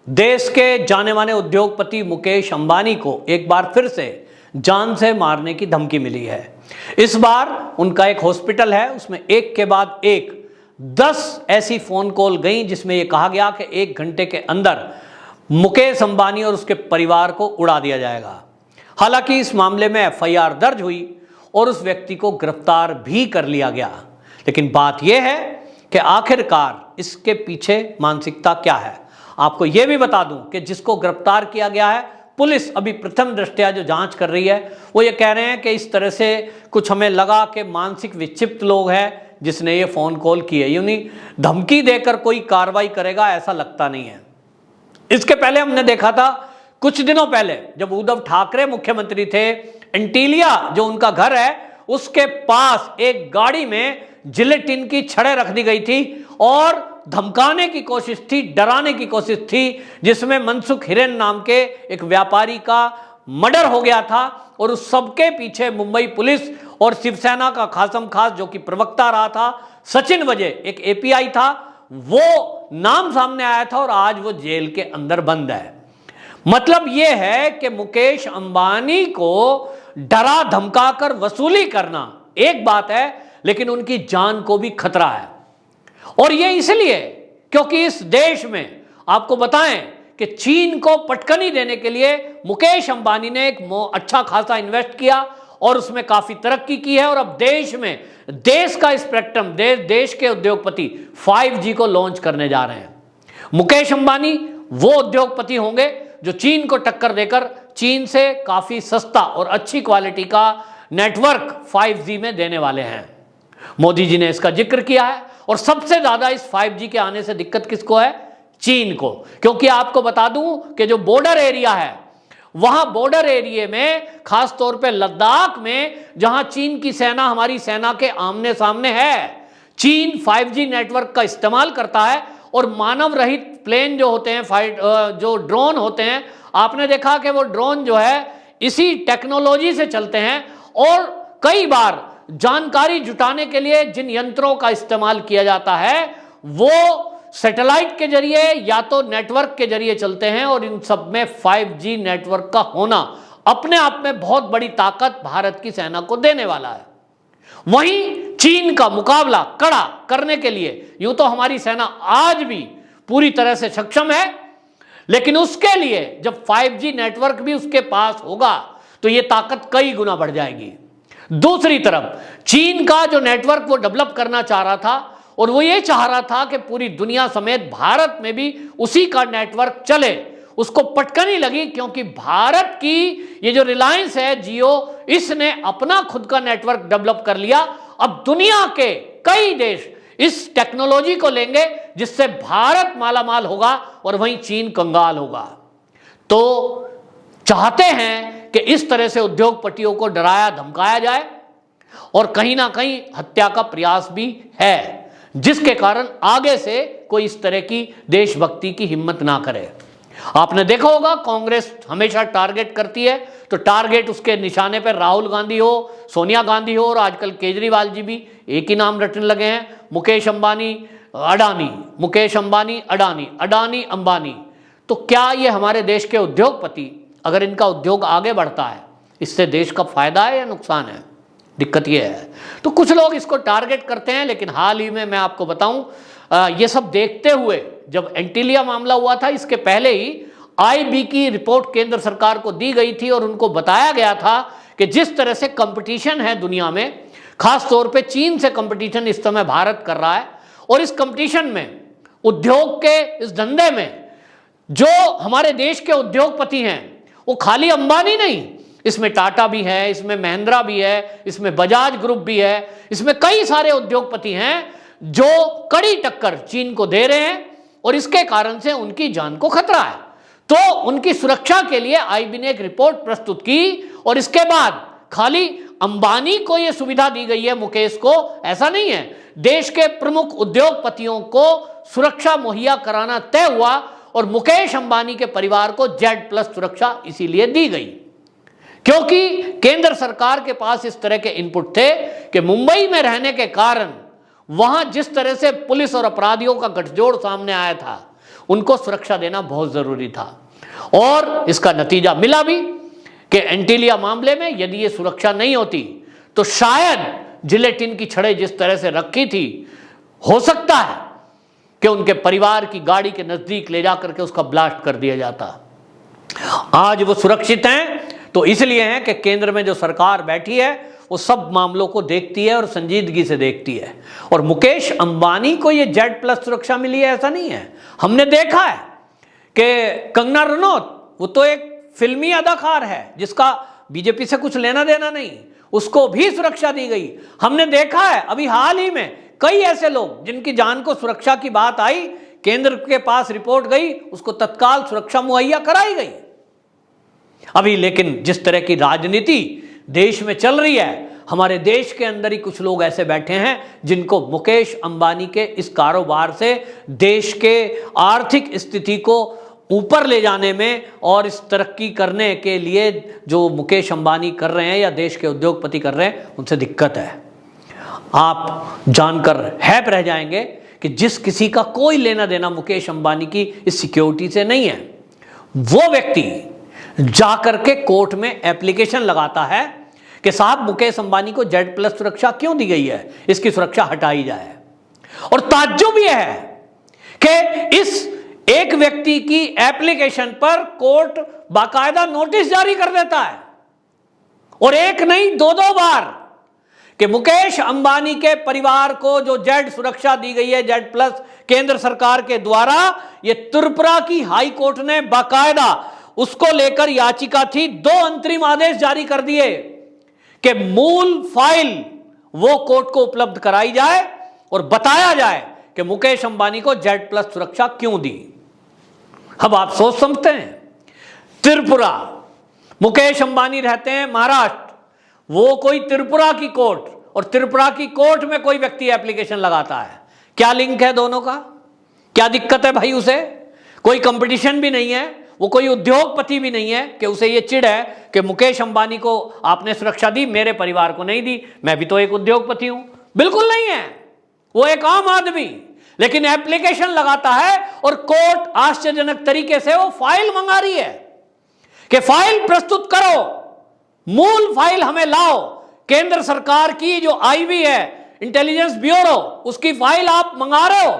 देश के जाने माने उद्योगपति मुकेश अंबानी को एक बार फिर से जान से मारने की धमकी मिली है। इस बार उनका एक हॉस्पिटल है, उसमें एक के बाद एक 10 ऐसी फोन कॉल गई जिसमें यह कहा गया कि 1 घंटे के अंदर मुकेश अंबानी और उसके परिवार को उड़ा दिया जाएगा। हालांकि इस मामले में FIR दर्ज हुई और उस व्यक्ति को गिरफ्तार भी कर लिया गया, लेकिन बात यह है कि आखिरकार इसके पीछे मानसिकता क्या है। आपको यह भी बता दूं कि जिसको गिरफ्तार किया गया है, पुलिस अभी प्रथम दृष्टया जो जांच कर रही है वो ये कह रहे हैं कि इस तरह से कुछ हमें लगा कि मानसिक विक्षिप्त लोग हैं जिसने ये फोन कॉल की है, यूं नहीं धमकी देकर कोई कार्रवाई करेगा ऐसा लगता नहीं है। इसके पहले हमने देखा था कुछ दिनों पहले जब उद्धव ठाकरे मुख्यमंत्री थे, एंटीलिया जो उनका घर है उसके पास एक गाड़ी में जिलेटिन की छड़ें रख दी गई थी और धमकाने की कोशिश थी, डराने की कोशिश थी, जिसमें मनसुख हिरेन नाम के एक व्यापारी का मर्डर हो गया था। और उस सबके पीछे मुंबई पुलिस और शिवसेना का खासम खास जो कि प्रवक्ता रहा था, सचिन वजे एक API था, वो नाम सामने आया था और आज वो जेल के अंदर बंद है। मतलब यह है कि मुकेश अंबानी को डरा धमकाकर वसूली करना एक बात है, लेकिन उनकी जान को भी खतरा है। और ये इसलिए क्योंकि इस देश में आपको बताएं कि चीन को पटकनी देने के लिए मुकेश अंबानी ने एक अच्छा खासा इन्वेस्ट किया और उसमें काफी तरक्की की है। और अब देश में देश का स्पेक्ट्रम देश के उद्योगपति 5G को लॉन्च करने जा रहे हैं। मुकेश अंबानी वो उद्योगपति होंगे जो चीन को टक्कर देकर चीन से काफी सस्ता और अच्छी क्वालिटी का नेटवर्क 5G में देने वाले हैं। मोदी जी ने इसका जिक्र किया है और सबसे ज्यादा इस 5G के आने से दिक्कत किसको है? चीन को। क्योंकि आपको बता दूं कि जो बॉर्डर एरिया है, वहां बॉर्डर एरिया में खास तौर पे लद्दाख में जहां चीन की सेना हमारी सेना के आमने सामने है, चीन 5G नेटवर्क का इस्तेमाल करता है। और मानव रहित प्लेन जो होते हैं, जो ड्रोन होते हैं, आपने देखा कि वो ड्रोन जो है इसी टेक्नोलॉजी से चलते हैं। और कई बार जानकारी जुटाने के लिए जिन यंत्रों का इस्तेमाल किया जाता है वो सैटेलाइट के जरिए या तो नेटवर्क के जरिए चलते हैं। और इन सब में 5G नेटवर्क का होना अपने आप में बहुत बड़ी ताकत भारत की सेना को देने वाला है। वहीं चीन का मुकाबला कड़ा करने के लिए यूं तो हमारी सेना आज भी पूरी तरह से सक्षम है, लेकिन उसके लिए जब 5G नेटवर्क भी उसके पास होगा तो यह ताकत कई गुना बढ़ जाएगी। दूसरी तरफ चीन का जो नेटवर्क वो डेवलप करना चाह रहा था और वो ये चाह रहा था कि पूरी दुनिया समेत भारत में भी उसी का नेटवर्क चले, उसको पटकनी लगी क्योंकि भारत की ये जो रिलायंस है जियो, इसने अपना खुद का नेटवर्क डेवलप कर लिया। अब दुनिया के कई देश इस टेक्नोलॉजी को लेंगे जिससे भारत मालामाल होगा और वहीं चीन कंगाल होगा। तो चाहते हैं कि इस तरह से उद्योगपतियों को डराया धमकाया जाए और कहीं ना कहीं हत्या का प्रयास भी है, जिसके कारण आगे से कोई इस तरह की देशभक्ति की हिम्मत ना करे। आपने देखा होगा कांग्रेस हमेशा टारगेट करती है, तो टारगेट उसके निशाने पर राहुल गांधी हो, सोनिया गांधी हो और आजकल केजरीवाल जी भी एक ही नाम रटने लगे हैं, मुकेश अंबानी अडानी, मुकेश अंबानी अडानी, अडानी अंबानी। तो क्या ये हमारे देश के उद्योगपति, अगर इनका उद्योग आगे बढ़ता है, इससे देश का फायदा है या नुकसान है? दिक्कत यह है। तो कुछ लोग इसको टारगेट करते हैं, लेकिन हाल ही में मैं आपको बताऊं, ये सब देखते हुए जब एंटीलिया मामला हुआ था, इसके पहले ही IB की रिपोर्ट केंद्र सरकार को दी गई थी और उनको बताया गया था कि जिस तरह से कंपटीशन है दुनिया में, खास तौर पे चीन से कंपटीशन इस समय भारत कर रहा है। और इस कंपटीशन में, उद्योग के इस धंधे में जो हमारे देश के उद्योगपति हैं वो खाली अंबानी नहीं, इसमें टाटा भी है, इसमें महिंद्रा भी है, इसमें बजाज ग्रुप भी है, इसमें कई सारे उद्योगपति हैं जो कड़ी टक्कर चीन को दे रहे हैं और इसके कारण से उनकी जान को खतरा है। तो उनकी सुरक्षा के लिए IB ने एक रिपोर्ट प्रस्तुत की और इसके बाद खाली अंबानी को यह सुविधा दी गई है, मुकेश को, ऐसा नहीं है। देश के प्रमुख उद्योगपतियों को सुरक्षा मुहैया कराना तय हुआ और मुकेश अंबानी के परिवार को Z+ सुरक्षा इसीलिए दी गई क्योंकि केंद्र सरकार के पास इस तरह के इनपुट थे कि मुंबई में रहने के कारण वहां जिस तरह से पुलिस और अपराधियों का गठजोड़ सामने आया था, उनको सुरक्षा देना बहुत जरूरी था। और इसका नतीजा मिला भी कि एंटीलिया मामले में यदि ये सुरक्षा नहीं होती तो शायद जिलेटिन की छड़ें जिस तरह से रखी थी, हो सकता है कि उनके परिवार की गाड़ी के नजदीक ले जाकर के उसका ब्लास्ट कर दिया जाता। आज वो सुरक्षित हैं तो इसलिए हैं कि केंद्र में जो सरकार बैठी है वो सब मामलों को देखती है और संजीदगी से देखती है। और मुकेश अंबानी को ये Z+ सुरक्षा मिली है ऐसा नहीं है। हमने देखा है कि कंगना रनौत, वो तो एक फिल्मी अदाकार है जिसका बीजेपी से कुछ लेना देना नहीं, उसको भी सुरक्षा दी गई। हमने देखा है अभी हाल ही में कई ऐसे लोग जिनकी जान को सुरक्षा की बात आई, केंद्र के पास रिपोर्ट गई, उसको तत्काल सुरक्षा मुहैया कराई गई। अभी लेकिन जिस तरह की राजनीति देश में चल रही है, हमारे देश के अंदर ही कुछ लोग ऐसे बैठे हैं जिनको मुकेश अंबानी के इस कारोबार से देश के आर्थिक स्थिति को ऊपर ले जाने में और इस तरक्की करने के लिए जो मुकेश अंबानी कर रहे हैं या देश के उद्योगपति कर रहे हैं, उनसे दिक्कत है। आप जानकर हैप रह जाएंगे कि जिस किसी का कोई लेना देना मुकेश अंबानी की इस सिक्योरिटी से नहीं है, वो व्यक्ति जाकर के कोर्ट में एप्लीकेशन लगाता है कि साहब मुकेश अंबानी को Z+ सुरक्षा क्यों दी गई है, इसकी सुरक्षा हटाई जाए। और ताज्जुब यह है कि इस एक व्यक्ति की एप्लीकेशन पर कोर्ट बाकायदा नोटिस जारी कर देता है, और एक नहीं 2-2 बार, कि मुकेश अंबानी के परिवार को जो Z सुरक्षा दी गई है Z+ केंद्र सरकार के द्वारा, ये त्रिपुरा की हाई कोर्ट ने बाकायदा उसको लेकर याचिका थी, 2 अंतरिम आदेश जारी कर दिए कि मूल फाइल वो कोर्ट को उपलब्ध कराई जाए और बताया जाए कि मुकेश अंबानी को Z+ सुरक्षा क्यों दी। अब आप सोच समझते हैं, त्रिपुरा, मुकेश अंबानी रहते हैं महाराष्ट्र, वो कोई त्रिपुरा की कोर्ट, और त्रिपुरा की कोर्ट में कोई व्यक्ति एप्लीकेशन लगाता है, क्या लिंक है दोनों का? क्या दिक्कत है भाई? उसे कोई कंपटीशन भी नहीं है, वो कोई उद्योगपति भी नहीं है कि उसे ये चिढ़ है कि मुकेश अंबानी को आपने सुरक्षा दी, मेरे परिवार को नहीं दी, मैं भी तो एक उद्योगपति हूं। बिल्कुल नहीं है, वो एक आम आदमी, लेकिन एप्लीकेशन लगाता है और कोर्ट आश्चर्यजनक तरीके से वो फाइल मंगा रही है कि फाइल प्रस्तुत करो, मूल फाइल हमें लाओ। केंद्र सरकार की जो IB है, इंटेलिजेंस ब्यूरो, उसकी फाइल आप मंगा रहे हो,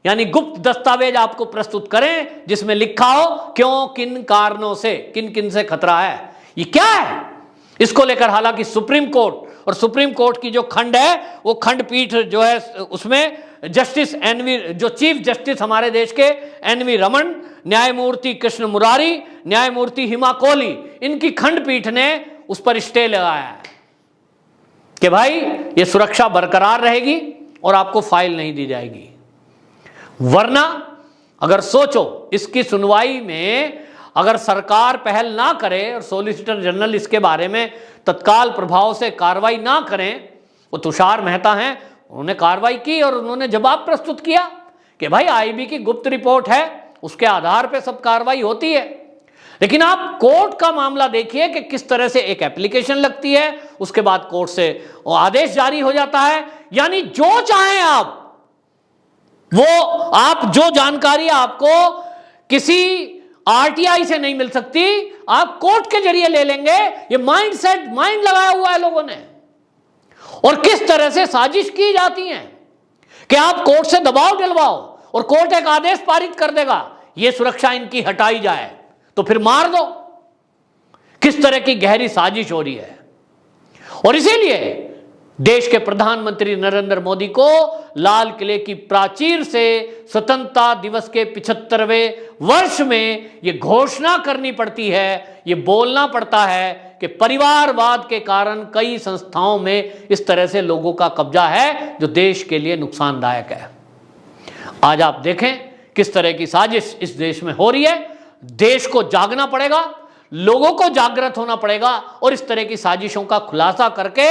यानी गुप्त दस्तावेज आपको प्रस्तुत करें जिसमें लिखा हो क्यों, किन कारणों से, किन किन से खतरा है। ये क्या है? इसको लेकर हालांकि सुप्रीम कोर्ट, और सुप्रीम कोर्ट की जो खंड है वो खंडपीठ जो है उसमें जस्टिस जो चीफ जस्टिस हमारे देश के NV रमन, न्यायमूर्ति कृष्ण मुरारी, न्यायमूर्ति हिमा कोहली, इनकी खंडपीठ ने उस पर स्टे लगाया है कि भाई ये सुरक्षा बरकरार रहेगी और आपको फाइल नहीं दी जाएगी। वरना अगर सोचो, इसकी सुनवाई में अगर सरकार पहल ना करे और सॉलिसिटर जनरल इसके बारे में तत्काल प्रभाव से कार्रवाई ना करें, वो तुषार मेहता हैं, उन्होंने कार्रवाई की और उन्होंने जवाब प्रस्तुत किया कि भाई IB की गुप्त रिपोर्ट है, उसके आधार पे सब कार्रवाई होती है। लेकिन आप कोर्ट का मामला देखिए कि किस तरह से एक एप्लीकेशन लगती है, उसके बाद कोर्ट से आदेश जारी हो जाता है, यानी जो चाहें आप, वो आप जो जानकारी आपको किसी RTI से नहीं मिल सकती, आप कोर्ट के जरिए ले लेंगे। ये माइंड लगाया हुआ है लोगों ने, और किस तरह से साजिश की जाती है कि आप कोर्ट से दबाव दिलवाओ और कोर्ट एक आदेश पारित कर देगा, ये सुरक्षा इनकी हटाई जाए तो फिर मार दो। किस तरह की गहरी साजिश हो रही है। और इसीलिए देश के प्रधानमंत्री नरेंद्र मोदी को लाल किले की प्राचीर से स्वतंत्रता दिवस के 75वें वर्ष में यह घोषणा करनी पड़ती है, यह बोलना पड़ता है कि परिवारवाद के कारण कई संस्थाओं में इस तरह से लोगों का कब्जा है जो देश के लिए नुकसानदायक है। आज आप देखें किस तरह की साजिश इस देश में हो रही है। देश को जागना पड़ेगा, लोगों को जागृत होना पड़ेगा और इस तरह की साजिशों का खुलासा करके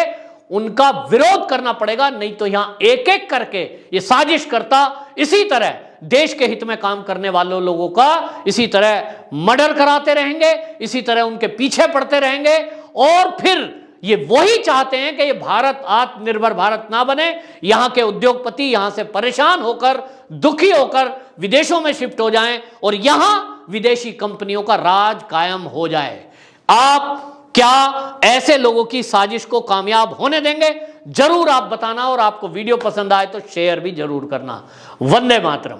उनका विरोध करना पड़ेगा। नहीं तो यहां एक एक करके ये साजिश करता इसी तरह देश के हित में काम करने वालों लोगों का इसी तरह मर्डर कराते रहेंगे, इसी तरह उनके पीछे पड़ते रहेंगे और फिर ये वही चाहते हैं कि ये भारत आत्मनिर्भर भारत ना बने, यहां के उद्योगपति यहां से परेशान होकर, दुखी होकर विदेशों में शिफ्ट हो जाएं और यहां विदेशी कंपनियों का राज कायम हो जाए। आप क्या ऐसे लोगों की साजिश को कामयाब होने देंगे? जरूर आप बताना, और आपको वीडियो पसंद आए तो शेयर भी जरूर करना। वंदे मातरम।